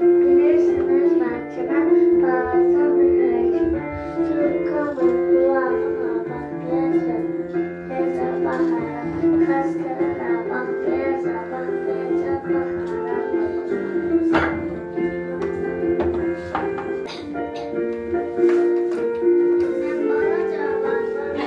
Bilirsiniz bahçeden bazı mühürcüler Türk kalın kulağına bak beze beze bakara Kaslarına bak beze bak beze bakara Sen bana cevaplar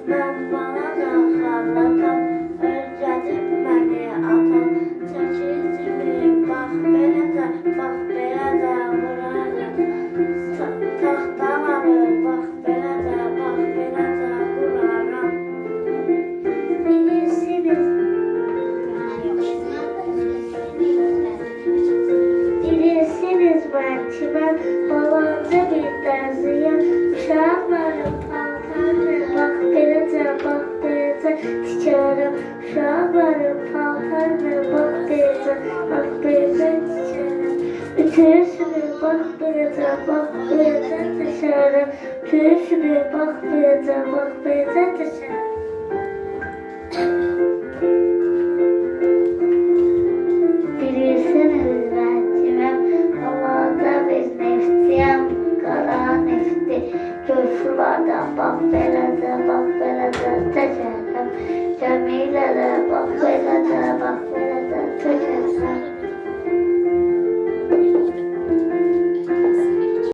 Ben bana da harlatam, özledim beni atam. Çekizimi bak belede, bak belede vurarım. Tahtaları bak belede, bak belede vurarım. Bilirsiniz bahçeden balancı bir derziyim. Uşaklarım paltarlı bak belede, bak belede çiçeğim. Uşaklarım paltarlı bak belede, bak belede çiçeğim. Ütüsünü bak belede, bak belede çiçeğim. Ütüsünü bak belede, bak belede çiçeğim. Bilirsiniz bahçem, havada biz neftiyem, kara nefti. Coşularda bak belede teşekküm. Cemile'de bak belede, bak belede teşekküm.